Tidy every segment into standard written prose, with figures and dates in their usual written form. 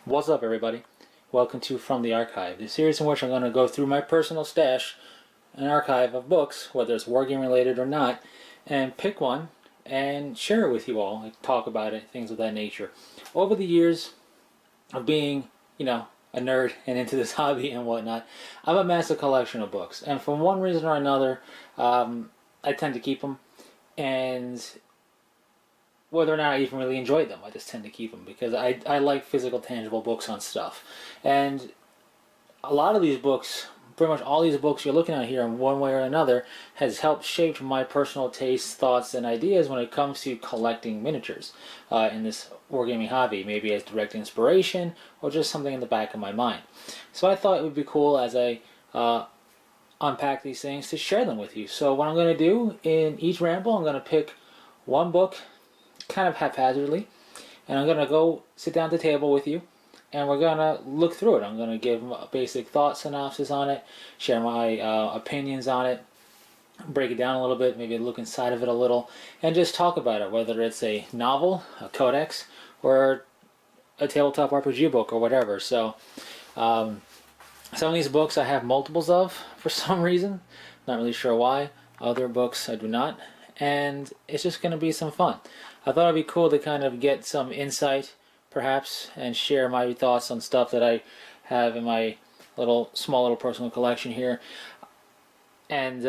What's up, everybody? Welcome to From the Archive, the series in which I'm going to go through my personal stash, an archive of books, whether it's wargame related or not, and pick one and share it with you all, like talk about it, things of that nature. Over the years of being, a nerd and into this hobby and whatnot, I've amassed a collection of books, and for one reason or another, I tend to keep them, and whether or not I even really enjoy them, I just tend to keep them because I like physical, tangible books on stuff. And a lot of these books, pretty much all these books you're looking at here in one way or another, has helped shape my personal tastes, thoughts, and ideas when it comes to collecting miniatures in this wargaming hobby, maybe as direct inspiration or just something in the back of my mind. So I thought it would be cool as I unpack these things to share them with you. So what I'm going to do in each ramble, I'm going to pick one book kind of haphazardly, and I'm gonna go sit down at the table with you, and we're gonna look through it. I'm gonna give a basic thought synopsis on it, share my opinions on it, break it down a little bit, maybe look inside of it a little, and just talk about it, whether it's a novel, a codex, or a tabletop RPG book or whatever. So some of these books I have multiples of for some reason, not really sure why. Other books I do not, and it's just going to be some fun. I thought it'd be cool to kind of get some insight, perhaps, and share my thoughts on stuff that I have in my small little personal collection here, and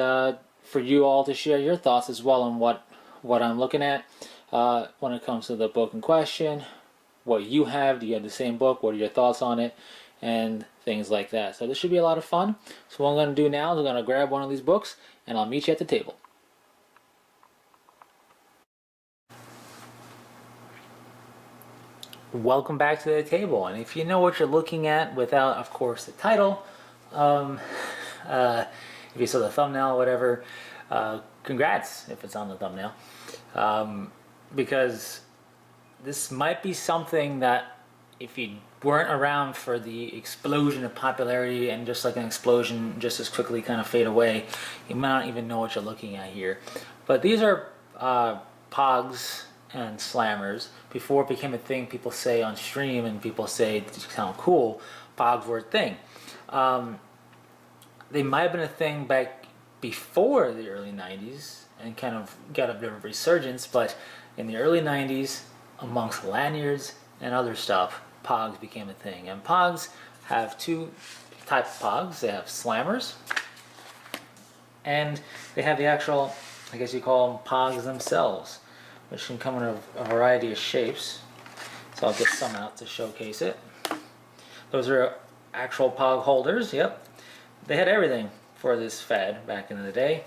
for you all to share your thoughts as well on what I'm looking at when it comes to the book in question. What you have? Do you have the same book? What are your thoughts on it? And things like that. So this should be a lot of fun. So what I'm going to do now is I'm going to grab one of these books, and I'll meet you at the table. Welcome back to the table, and if you know what you're looking at without, of course, the title, if you saw the thumbnail or whatever, congrats if it's on the thumbnail, because this might be something that if you weren't around for the explosion of popularity and just like an explosion just as quickly kind of fade away, you might not even know what you're looking at here. But these are Pogs and slammers. Before it became a thing people say on stream and people say to sound cool, Pogs were a thing. They might have been a thing back before the early 90s and kind of got a bit of a resurgence, but in the early 90s, amongst lanyards and other stuff, Pogs became a thing. And Pogs have two types of Pogs. They have slammers, and they have the actual, I guess you call them Pogs themselves, which can come in a variety of shapes. So I'll get some out to showcase it. Those are actual Pog holders, yep. They had everything for this fad back in the day.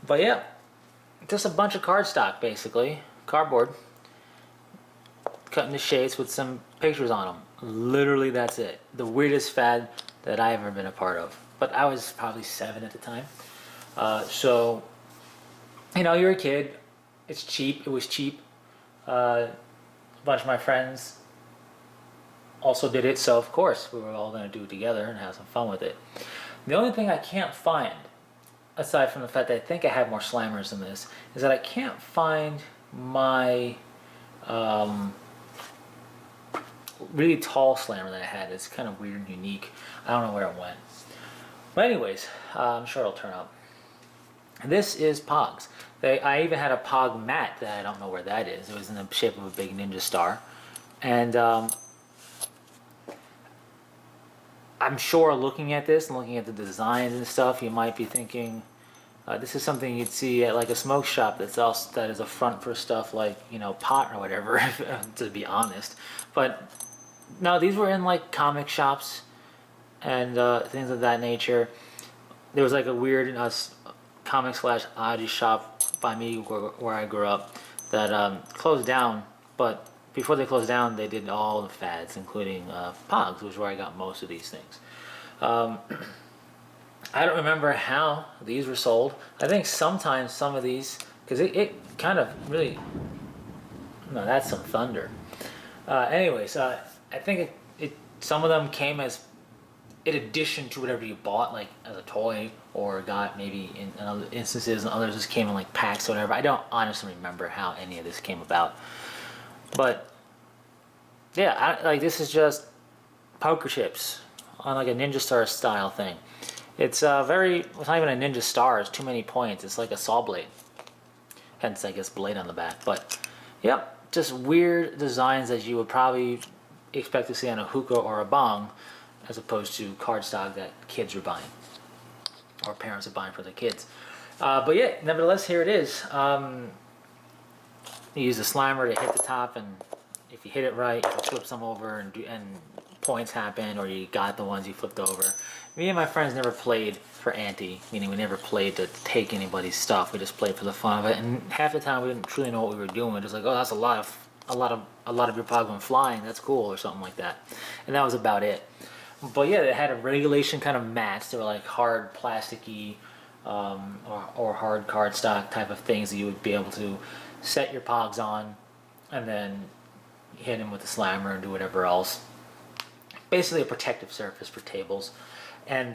But yeah, just a bunch of cardstock basically, cardboard, cut into shapes with some pictures on them. Literally that's it. The weirdest fad that I've ever been a part of. But I was probably 7 at the time. So, you're a kid. It's cheap. It was cheap. A bunch of my friends also did it, so of course we were all going to do it together and have some fun with it. The only thing I can't find, aside from the fact that I think I have more slammers than this, is that I can't find my really tall slammer that I had. It's kind of weird and unique. I don't know where it went. But anyways, I'm sure it'll turn up. This is Pogs. I even had a Pog mat that I don't know where that is. It was in the shape of a big ninja star. And I'm sure looking at this and looking at the designs and stuff, you might be thinking, this is something you'd see at like a smoke shop that is a front for stuff like, pot or whatever, to be honest. But no, these were in like comic shops and things of that nature. There was like a weird comic/oddity shop by me where I grew up that closed down, but before they closed down they did all the fads, including Pogs, which is where I got most of these things. I don't remember how these were sold. I think sometimes some of these, because it kind of really, no, that's some thunder. Anyways, I think some of them came as in addition to whatever you bought, like as a toy, or got maybe in other instances, and others just came in like packs or whatever. I don't honestly remember how any of this came about. But yeah, this is just poker chips on like a Ninja Star style thing. It's it's not even a Ninja Star, it's too many points. It's like a saw blade. Hence, I guess, blade on the back. But, yep, just weird designs that you would probably expect to see on a hookah or a bong, as opposed to cardstock that kids are buying, or parents are buying for their kids. But yeah, nevertheless, here it is. You use the slimer to hit the top, and if you hit it right, you flip some over, and points happen, or you got the ones you flipped over. Me and my friends never played for ante, meaning we never played to take anybody's stuff. We just played for the fun of it, and half the time we didn't truly know what we were doing. We're just like, oh, that's a lot of your Pogs went flying. That's cool, or something like that, and that was about it. But yeah, they had a regulation kind of mats. They were like hard plasticky or hard cardstock type of things that you would be able to set your Pogs on, and then hit them with the slammer and do whatever else. Basically a protective surface for tables. And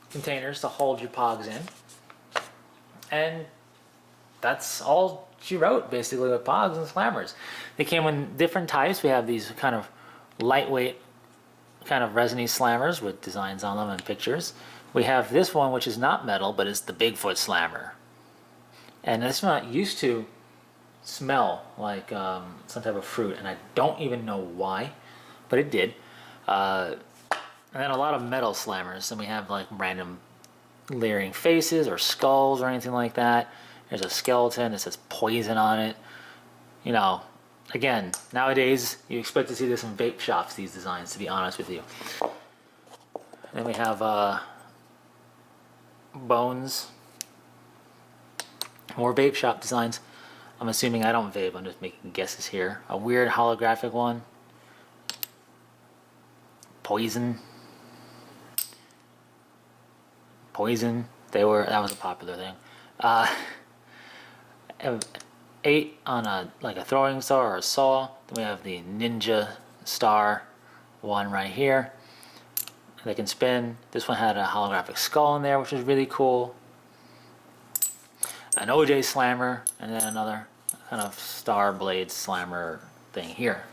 containers to hold your Pogs in. And that's all she wrote, basically, with Pogs and slammers. They came in different types. We have these kind of lightweight, kind of resiny slammers with designs on them and pictures. We have this one, which is not metal, but it's the Bigfoot slammer. And this one used to smell like some type of fruit, and I don't even know why, but it did. And then a lot of metal slammers, and we have like random leering faces or skulls or anything like that. There's a skeleton that says poison on it. You know, again, nowadays you expect to see this in vape shops, these designs, to be honest with you. Then we have bones. More vape shop designs. I'm assuming I don't vape, I'm just making guesses here. A weird holographic one. Poison. That was a popular thing. 8 on a throwing star or a saw. Then we have the Ninja Star one right here. They can spin. This one had a holographic skull in there, which is really cool. An OJ slammer, and then another kind of star blade slammer thing here.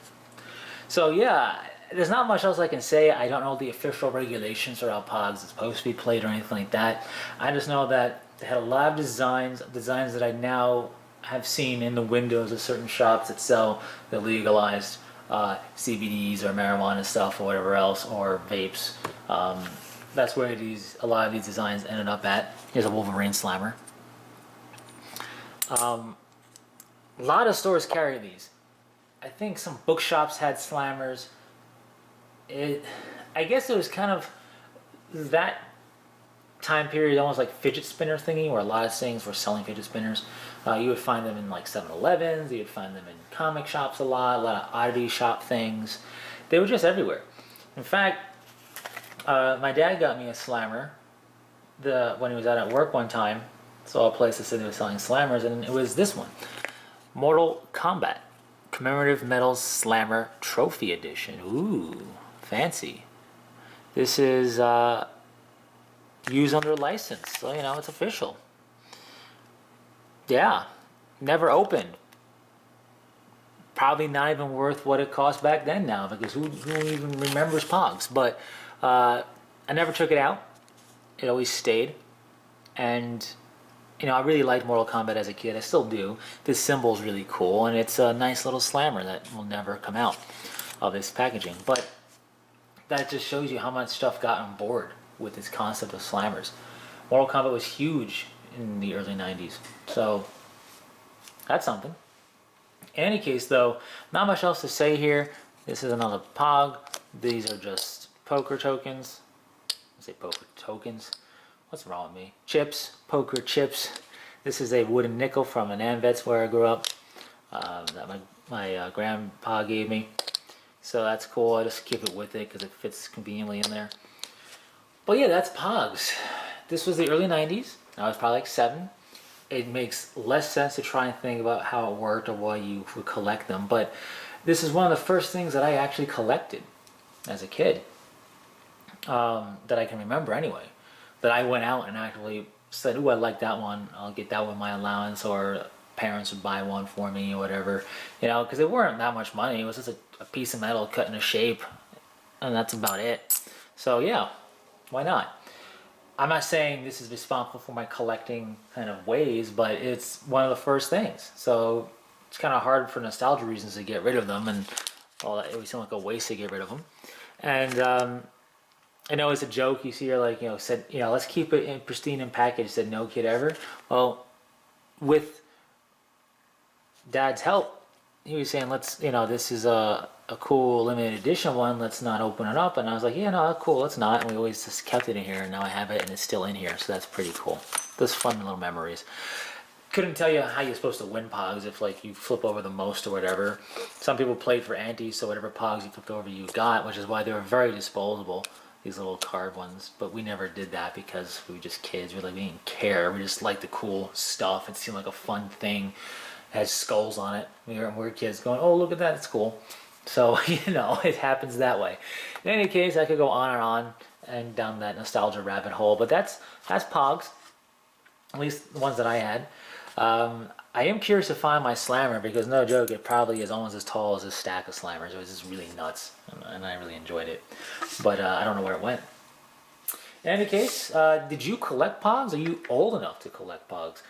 So yeah, there's not much else I can say. I don't know the official regulations for how Pogs is supposed to be played or anything like that. I just know that they had a lot of designs that I now have seen in the windows of certain shops that sell the legalized CBDs or marijuana stuff or whatever else, or vapes. That's where a lot of these designs ended up at. Here's a Wolverine slammer. A lot of stores carry these. I think some bookshops had slammers. I guess it was kind of that time period, almost like fidget spinner thingy, where a lot of things were selling fidget spinners. You would find them in like 7-Elevens. You would find them in comic shops a lot of oddity shop things. They were just everywhere. In fact, my dad got me a slammer when he was out at work one time. Saw a place that said they were selling slammers, and it was this one. Mortal Kombat Commemorative Medals Slammer Trophy Edition. Ooh, fancy. This is used under license, so you know it's official. Yeah, never opened. Probably not even worth what it cost back then now, because who even remembers Pogs? But I never took it out. It always stayed. And you know, I really liked Mortal Kombat as a kid. I still do. This symbol is really cool, and it's a nice little slammer that will never come out of this packaging. But that just shows you how much stuff got on board with this concept of slammers. Mortal Kombat was huge in the early 90s. So, that's something. In any case, though, not much else to say here. This is another Pog. These are just poker tokens. I say poker tokens. What's wrong with me? Chips, poker chips. This is a wooden nickel from an Anvets where I grew up that my grandpa gave me. So that's cool. I just keep it with it because it fits conveniently in there. But yeah, that's Pogs. This was the early 90s. I was probably like 7. It makes less sense to try and think about how it worked or why you would collect them. But this is one of the first things that I actually collected as a kid. That I can remember anyway. That I went out and actually said, ooh, I like that one. I'll get that with my allowance, or parents would buy one for me or whatever. You know, because they weren't that much money. It was just a piece of metal cut in a shape and that's about it. So yeah, why not? I'm not saying this is responsible for my collecting kind of ways, but it's one of the first things. So it's kind of hard for nostalgia reasons to get rid of them, and well, it would seem like a waste to get rid of them. And I know it's a joke. You see, you're like, said, let's keep it in pristine and packaged. Said no kid ever. Well, with Dad's help, he was saying, let's, this is a cool limited edition one. Let's not open it up. And I was like, yeah, no, cool. Let's not. And we always just kept it in here. And now I have it, and it's still in here. So that's pretty cool. Those fun little memories. Couldn't tell you how you're supposed to win Pogs if like you flip over the most or whatever. Some people played for antes, so whatever Pogs you flipped over you got, which is why they were very disposable. These little card ones, but we never did that because we were just kids. We didn't care. We just liked the cool stuff. It seemed like a fun thing. It had skulls on it. We were kids going, "Oh, look at that! It's cool." So it happens that way. In any case, I could go on and down that nostalgia rabbit hole. But that's Pogs, at least the ones that I had. I am curious to find my slammer because no joke, it probably is almost as tall as a stack of slammers. It was just really nuts, and I really enjoyed it. But I don't know where it went. In any case, did you collect Pogs? Are you old enough to collect Pogs?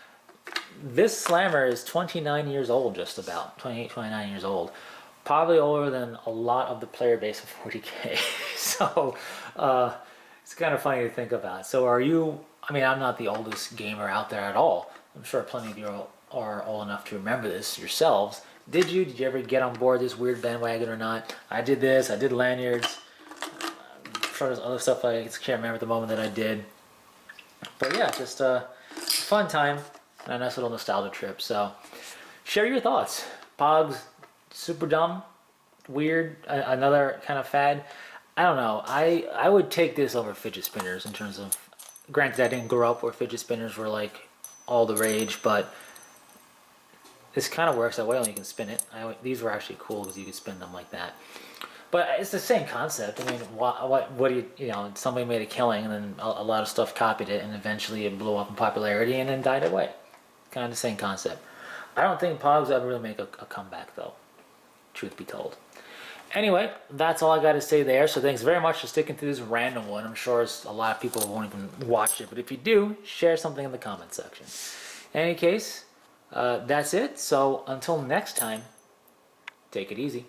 This slammer is 29 years old, just about 28, 29 years old. Probably older than a lot of the player base of 40K. So it's kind of funny to think about. So are you? I mean, I'm not the oldest gamer out there at all. I'm sure plenty of you are old enough to remember this yourselves. Did you ever get on board this weird bandwagon or not? I did this. I did lanyards. I'm sure there's other stuff I can't remember at the moment that I did. But yeah, just a fun time and a nice little nostalgia trip. So share your thoughts. Pogs, super dumb, weird, another kind of fad. I don't know. I would take this over fidget spinners in terms of. Granted, I didn't grow up where fidget spinners were like all the rage, but this kind of works that way. Only you can spin it. These were actually cool because you could spin them like that. But it's the same concept. I mean, what do somebody made a killing, and then a lot of stuff copied it, and eventually it blew up in popularity and then died away. Kind of the same concept. I don't think Pogs ever really make a comeback, though, truth be told. Anyway, that's all I got to say there. So thanks very much for sticking to this random one. I'm sure a lot of people won't even watch it, but if you do, share something in the comment section. In any case, that's it. So until next time, take it easy.